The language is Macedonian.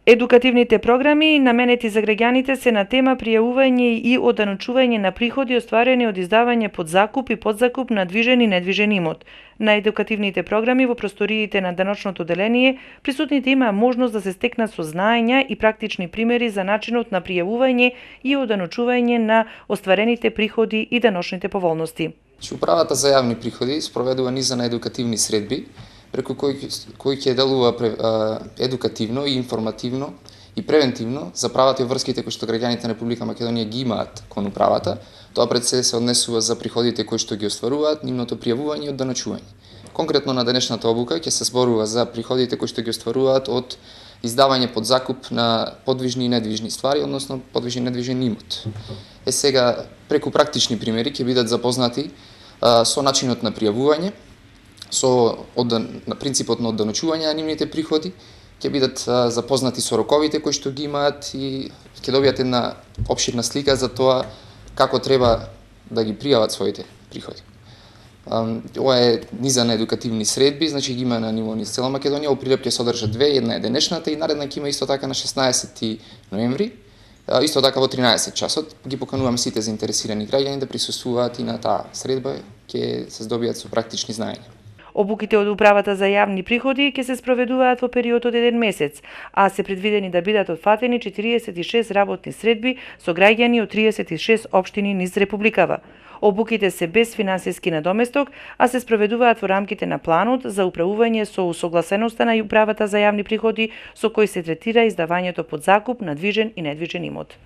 Едукативните програми наменети за граѓаните се на тема пријавување и оданочување на приходи остварени од издавање под закуп и подзакуп на движен и недвижен имот. На едукативните програми во просториите на деночното деление присутните имаа можност да се стекнат со знаења и практични примери за начинот на пријавување и оданочување на остварените приходи и деночните поволности. Управата за јавни приходи спроведува низа на едукативни средби преку кои ќе делува едукативно и информативно и превентивно за правата и врските кои што граѓаните на Република Македонија ги имаат кон управата. Тоа пред се однесува за приходите кои што ги остваруваат, нивното пријавување и одданочување. Конкретно на денешната обука ќе се зборува за приходите кои што ги остваруваат од издавање под закуп на подвижни и недвижни ствари, односно подвижни и недвижен имот. Сега преку практични примери ќе бидат запознати со начинот на пријавување, со принципот на одданочување на нивните приходи, ќе бидат запознати со роковите кои што ги имаат и ќе добијат една опширна слика за тоа како треба да ги пријават своите приходи. Ова е низа на едукативни средби, значи ги има на ниво низ цела Македонија, оприлеп ќе содржа две, една е денешната и наредна ќе има исто така на 16 ноември, исто така во 13 часот. Ги поканувам сите заинтересирани граѓани да присуствуваат и на таа средба, ќе се здобијат со практични знаења. Обуките од Управата за јавни приходи ќе се спроведуваат во период од 1 месец, а се предвидени да бидат отфатени 46 работни средби со граѓани од 36 општини низ Републикава. Обуките се без финансиски надоместок, а се спроведуваат во рамките на планот за управување со усогласеноста на Управата за јавни приходи со кој се третира издавањето под закуп на движен и недвижен имот.